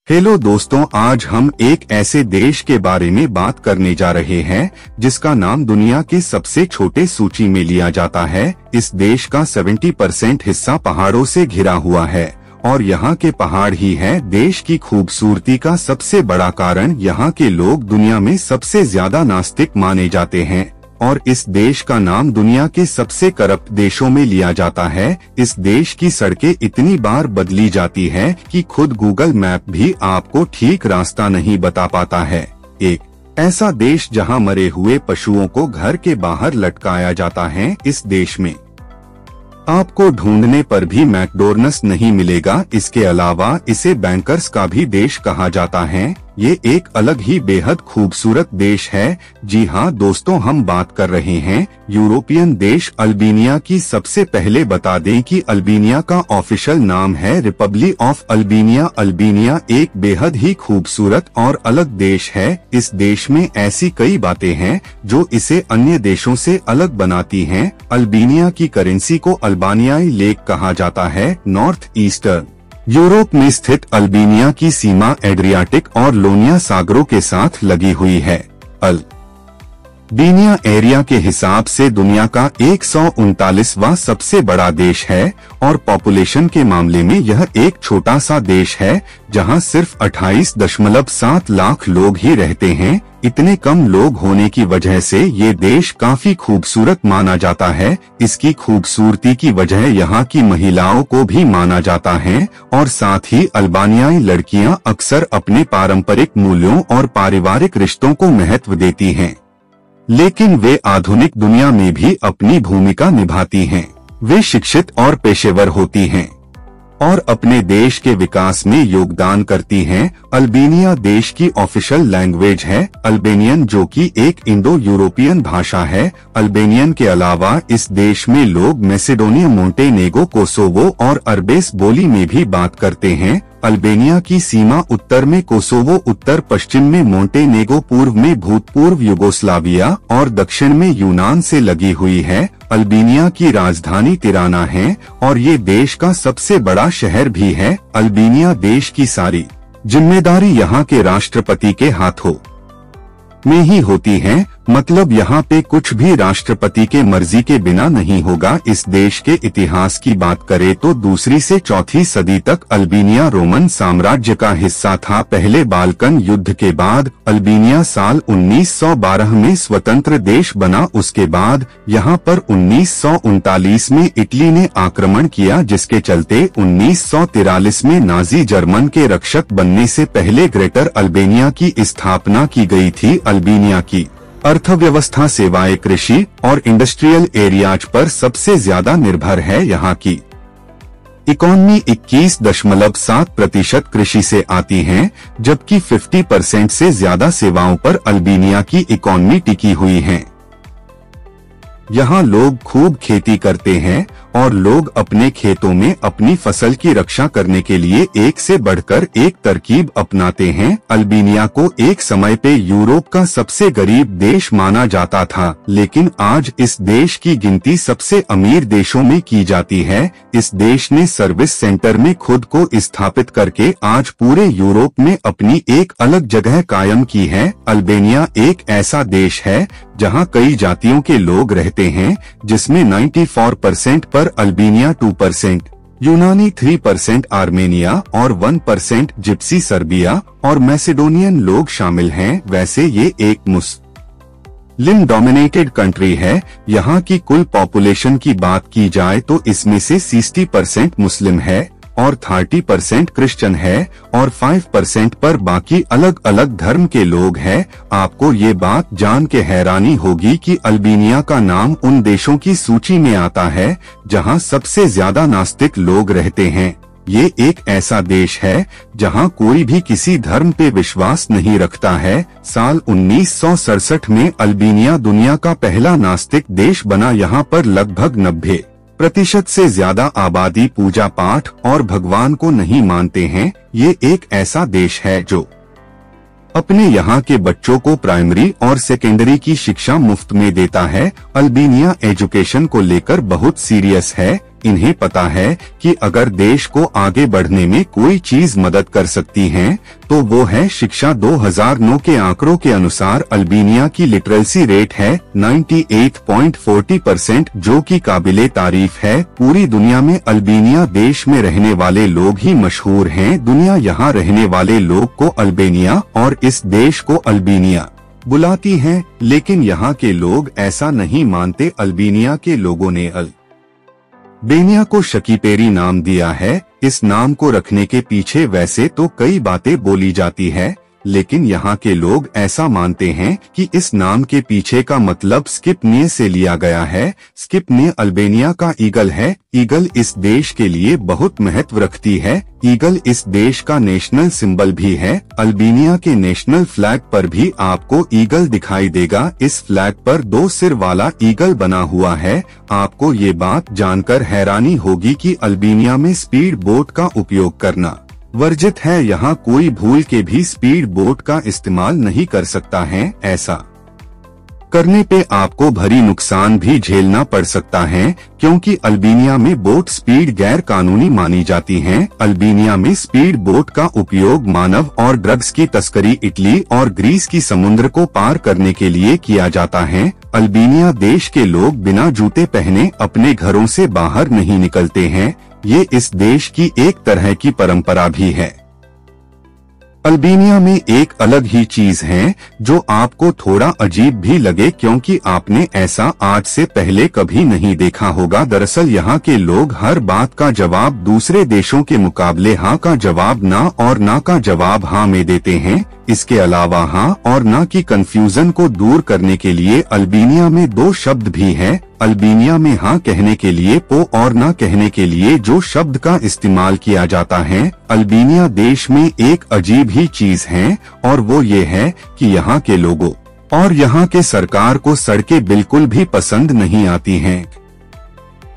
Hello दोस्तों, आज हम एक ऐसे देश के बारे में बात करने जा रहे हैं जिसका नाम दुनिया के सबसे छोटे सूची में लिया जाता है। इस देश का 70% हिस्सा पहाड़ों से घिरा हुआ है और यहाँ के पहाड़ ही है देश की खूबसूरती का सबसे बड़ा कारण। यहाँ के लोग दुनिया में सबसे ज्यादा नास्तिक माने जाते हैं और इस देश का नाम दुनिया के सबसे करप्ट देशों में लिया जाता है। इस देश की सड़कें इतनी बार बदली जाती है कि खुद गूगल मैप भी आपको ठीक रास्ता नहीं बता पाता है। एक ऐसा देश जहां मरे हुए पशुओं को घर के बाहर लटकाया जाता है। इस देश में आपको ढूंढने पर भी मैकडोनल्ड्स नहीं मिलेगा। इसके अलावा इसे बैंकर्स का भी देश कहा जाता है। ये एक अलग ही बेहद खूबसूरत देश है। जी हाँ दोस्तों, हम बात कर रहे हैं यूरोपियन देश अल्बानिया की। सबसे पहले बता दें कि अल्बानिया का ऑफिशियल नाम है रिपब्लिक ऑफ अल्बानिया। अल्बानिया एक बेहद ही खूबसूरत और अलग देश है। इस देश में ऐसी कई बातें हैं जो इसे अन्य देशों से अलग बनाती हैं। अल्बानिया की करेंसी को अल्बानियाई लेक कहा जाता है। नॉर्थ ईस्टर्न यूरोप में स्थित अल्बानिया की सीमा एड्रियाटिक और लोनिया सागरों के साथ लगी हुई है। अल्बानिया एरिया के हिसाब से दुनिया का 139वां सबसे बड़ा देश है और पॉपुलेशन के मामले में यह एक छोटा सा देश है जहां सिर्फ 28.7 लाख लोग ही रहते हैं। इतने कम लोग होने की वजह से ये देश काफी खूबसूरत माना जाता है। इसकी खूबसूरती की वजह यहाँ की महिलाओं को भी माना जाता है और साथ ही अल्बानियाई लड़कियां अक्सर अपने पारंपरिक मूल्यों और पारिवारिक रिश्तों को महत्व देती हैं, लेकिन वे आधुनिक दुनिया में भी अपनी भूमिका निभाती हैं। वे शिक्षित और पेशेवर होती हैं और अपने देश के विकास में योगदान करती हैं। अल्बानिया देश की ऑफिशियल लैंग्वेज है अल्बानियन, जो कि एक इंडो यूरोपियन भाषा है। अल्बानियन के अलावा इस देश में लोग मैसेडोनिया, मोंटेनेगो, कोसोवो और अरबेस बोली में भी बात करते हैं। अल्बानिया की सीमा उत्तर में कोसोवो, उत्तर पश्चिम में मोंटेनेगो, पूर्व में भूतपूर्व युगोस्लाविया और दक्षिण में यूनान से लगी हुई है। अल्बानिया की राजधानी तिराना है और ये देश का सबसे बड़ा शहर भी है। अल्बानिया देश की सारी जिम्मेदारी यहाँ के राष्ट्रपति के हाथों में ही होती है, मतलब यहाँ पे कुछ भी राष्ट्रपति के मर्जी के बिना नहीं होगा। इस देश के इतिहास की बात करें तो 2री से 4वीं सदी तक अल्बानिया रोमन साम्राज्य का हिस्सा था। पहले बाल्कन युद्ध के बाद अल्बानिया साल 1912 में स्वतंत्र देश बना। उसके बाद यहाँ पर 1939 में इटली ने आक्रमण किया, जिसके चलते 1943 में नाजी जर्मन के रक्षक बनने से पहले ग्रेटर अल्बानिया की स्थापना की गई थी। अल्बानिया की अर्थव्यवस्था सेवाएं, कृषि और इंडस्ट्रियल एरियाज पर सबसे ज्यादा निर्भर है। यहाँ की इकोनॉमी 21.7% कृषि से आती है, जबकि 50% से ज्यादा सेवाओं पर अल्बानिया की इकोनॉमी टिकी हुई है। यहाँ लोग खूब खेती करते हैं और लोग अपने खेतों में अपनी फसल की रक्षा करने के लिए एक से बढ़कर एक तरकीब अपनाते हैं। अल्बानिया को एक समय पे यूरोप का सबसे गरीब देश माना जाता था, लेकिन आज इस देश की गिनती सबसे अमीर देशों में की जाती है। इस देश ने सर्विस सेंटर में खुद को स्थापित करके आज पूरे यूरोप में अपनी एक अलग जगह कायम की है। अल्बानिया एक ऐसा देश है जहां कई जातियों के लोग रहते हैं, जिसमें 94% पर अल्बानिया, 2% यूनानी, 3% आर्मेनिया और 1% जिप्सी, सर्बिया और मैसेडोनियन लोग शामिल हैं। वैसे ये एक मुस्लिम डोमिनेटेड कंट्री है। यहाँ की कुल पॉपुलेशन की बात की जाए तो इसमें से 60% मुस्लिम है और 30% क्रिश्चियन है और 5% पर बाकी अलग अलग धर्म के लोग हैं। आपको ये बात जान के हैरानी होगी कि अल्बानिया का नाम उन देशों की सूची में आता है जहां सबसे ज्यादा नास्तिक लोग रहते हैं। ये एक ऐसा देश है जहां कोई भी किसी धर्म पे विश्वास नहीं रखता है। साल 1967 में अल्बानिया दुनिया का पहला नास्तिक देश बना। यहाँ पर लगभग 90% से ज्यादा आबादी पूजा पाठ और भगवान को नहीं मानते हैं। ये एक ऐसा देश है जो अपने यहाँ के बच्चों को प्राइमरी और सेकेंडरी की शिक्षा मुफ्त में देता है। अल्बानिया एजुकेशन को लेकर बहुत सीरियस है। इन्हें पता है कि अगर देश को आगे बढ़ने में कोई चीज मदद कर सकती है तो वो है शिक्षा। 2009 के आंकड़ों के अनुसार अल्बानिया की लिटरेसी रेट है 98.40%, जो कि काबिले तारीफ है। पूरी दुनिया में अल्बानिया देश में रहने वाले लोग ही मशहूर हैं। दुनिया यहाँ रहने वाले लोग को अल्बानिया और इस देश को अल्बानिया बुलाती हैं, लेकिन यहाँ के लोग ऐसा नहीं मानते। अल्बानिया के लोगों ने अल्बानिया को शकीपेरी नाम दिया है। इस नाम को रखने के पीछे वैसे तो कई बातें बोली जाती है, लेकिन यहाँ के लोग ऐसा मानते हैं कि इस नाम के पीछे का मतलब स्किपने से लिया गया है। स्किपने अल्बानिया का ईगल है। ईगल इस देश के लिए बहुत महत्व रखती है। ईगल इस देश का नेशनल सिंबल भी है। अल्बानिया के नेशनल फ्लैग पर भी आपको ईगल दिखाई देगा। इस फ्लैग पर 2 सिर वाला ईगल बना हुआ है। आपको ये बात जानकर हैरानी होगी कि अल्बानिया में स्पीड बोट का उपयोग करना वर्जित है। यहाँ कोई भूल के भी स्पीड बोट का इस्तेमाल नहीं कर सकता है। ऐसा करने पे आपको भारी नुकसान भी झेलना पड़ सकता है, क्योंकि अल्बानिया में बोट स्पीड गैर कानूनी मानी जाती हैं। अल्बानिया में स्पीड बोट का उपयोग मानव और ड्रग्स की तस्करी, इटली और ग्रीस की समुद्र को पार करने के लिए किया जाता है। अल्बानिया देश के लोग बिना जूते पहने अपने घरों से बाहर नहीं निकलते हैं। ये इस देश की एक तरह की परंपरा भी है। अल्बानिया में एक अलग ही चीज है जो आपको थोड़ा अजीब भी लगे, क्योंकि आपने ऐसा आज से पहले कभी नहीं देखा होगा। दरअसल यहाँ के लोग हर बात का जवाब दूसरे देशों के मुकाबले हाँ का जवाब ना और ना का जवाब हाँ में देते हैं। इसके अलावा हाँ और ना की कंफ्यूजन को दूर करने के लिए अल्बानिया में 2 शब्द भी हैं। अल्बानिया में हाँ कहने के लिए पो और ना कहने के लिए जो शब्द का इस्तेमाल किया जाता है। अल्बानिया देश में एक अजीब ही चीज है, और वो ये है कि यहाँ के लोगों और यहाँ के सरकार को सड़कें बिल्कुल भी पसंद नहीं आती हैं,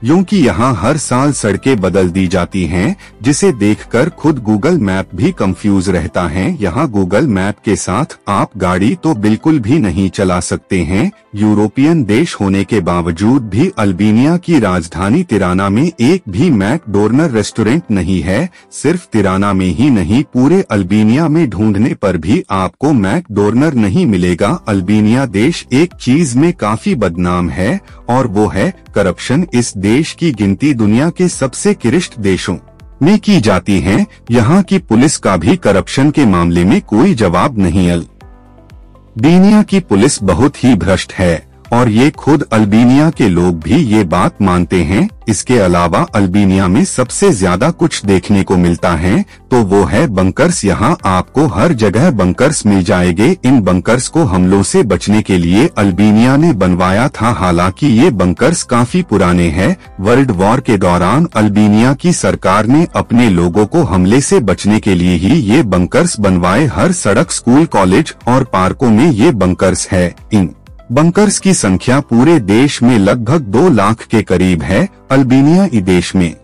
क्योंकि यहाँ हर साल सड़कें बदल दी जाती हैं, जिसे देखकर खुद गूगल मैप भी कंफ्यूज रहता है। यहाँ गूगल मैप के साथ आप गाड़ी तो बिल्कुल भी नहीं चला सकते हैं। यूरोपियन देश होने के बावजूद भी अल्बानिया की राजधानी तिराना में एक भी मैकडोनल्ड रेस्टोरेंट नहीं है। सिर्फ तिराना में ही नहीं, पूरे अल्बानिया में ढूंढने पर भी आपको मैकडोनल्ड नहीं मिलेगा। अल्बानिया देश एक चीज में काफी बदनाम है, और वो है करप्शन। इस देश की गिनती दुनिया के सबसे किरिष्ट देशों में की जाती है। यहाँ की पुलिस का भी करप्शन के मामले में कोई जवाब नहीं। अल्बानिया की पुलिस बहुत ही भ्रष्ट है, और ये खुद अल्बानिया के लोग भी ये बात मानते हैं। इसके अलावा अल्बानिया में सबसे ज्यादा कुछ देखने को मिलता है तो वो है बंकर्स। यहाँ आपको हर जगह बंकर्स मिल जाएंगे। इन बंकर्स को हमलों से बचने के लिए अल्बानिया ने बनवाया था, हालांकि ये बंकर्स काफी पुराने हैं। वर्ल्ड वॉर के दौरान अल्बानिया की सरकार ने अपने लोगों को हमले से बचने के लिए ही ये बंकर्स बनवाए। हर सड़क, स्कूल, कॉलेज और पार्कों में ये बंकर्स है। इन बंकर्स की संख्या पूरे देश में लगभग 2 लाख के करीब है। अल्बानिया देश में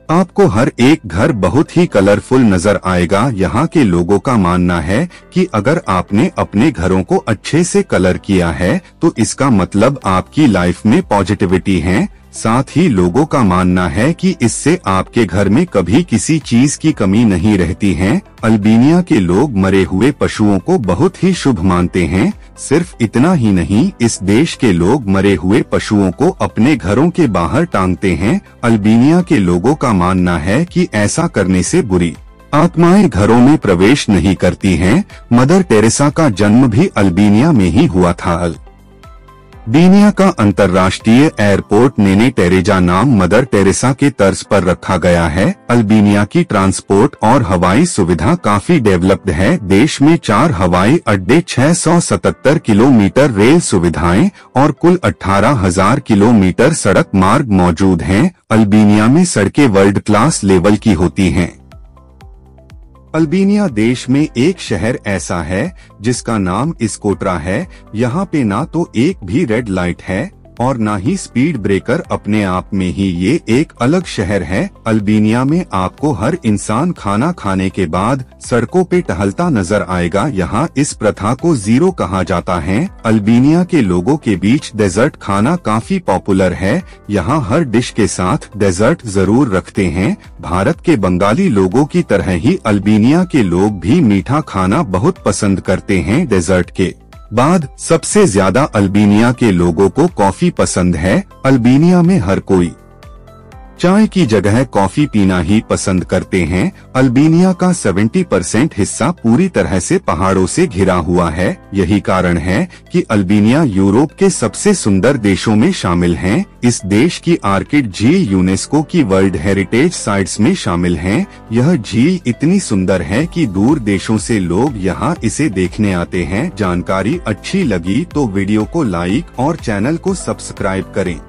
आपको हर एक घर बहुत ही कलरफुल नजर आएगा। यहाँ के लोगों का मानना है कि अगर आपने अपने घरों को अच्छे से कलर किया है तो इसका मतलब आपकी लाइफ में पॉजिटिविटी है। साथ ही लोगों का मानना है कि इससे आपके घर में कभी किसी चीज की कमी नहीं रहती है। अल्बानिया के लोग मरे हुए पशुओं को बहुत ही शुभ मानते हैं। सिर्फ इतना ही नहीं, इस देश के लोग मरे हुए पशुओं को अपने घरों के बाहर टांगते हैं। अल्बानिया के लोगों का मानना है कि ऐसा करने से बुरी आत्माएं घरों में प्रवेश नहीं करती हैं। मदर टेरेसा का जन्म भी अल्बानिया में ही हुआ था। अल्बानिया का अंतर्राष्ट्रीय एयरपोर्ट नेने टेरेजा नाम मदर टेरेसा के तर्ज पर रखा गया है। अल्बानिया की ट्रांसपोर्ट और हवाई सुविधा काफी डेवलप्ड है। देश में 4 हवाई अड्डे, 677 किलोमीटर रेल सुविधाएं और कुल 18,000 किलोमीटर सड़क मार्ग मौजूद हैं। अल्बानिया में सड़कें वर्ल्ड क्लास लेवल की होती हैं। अल्बानिया देश में एक शहर ऐसा है जिसका नाम इस्कोट्रा है। यहाँ पे ना तो एक भी रेड लाइट है और ना ही स्पीड ब्रेकर। अपने आप में ही ये एक अलग शहर है। अल्बानिया में आपको हर इंसान खाना खाने के बाद सड़कों पे टहलता नजर आएगा। यहाँ इस प्रथा को जीरो कहा जाता है। अल्बानिया के लोगों के बीच डेजर्ट खाना काफी पॉपुलर है। यहाँ हर डिश के साथ डेजर्ट जरूर रखते हैं। भारत के बंगाली लोगों की तरह ही अल्बानिया के लोग भी मीठा खाना बहुत पसंद करते हैं। डेजर्ट के बाद सबसे ज्यादा अल्बानिया के लोगों को कॉफी पसंद है। अल्बानिया में हर कोई चाय की जगह कॉफी पीना ही पसंद करते हैं। अल्बानिया का 70% हिस्सा पूरी तरह से पहाड़ों से घिरा हुआ है। यही कारण है कि अल्बानिया यूरोप के सबसे सुंदर देशों में शामिल है। इस देश की आर्किड झील यूनेस्को की वर्ल्ड हेरिटेज साइट्स में शामिल है। यह झील इतनी सुंदर है कि दूर देशों से लोग यहाँ इसे देखने आते हैं। जानकारी अच्छी लगी तो वीडियो को लाइक और चैनल को सब्सक्राइब करें।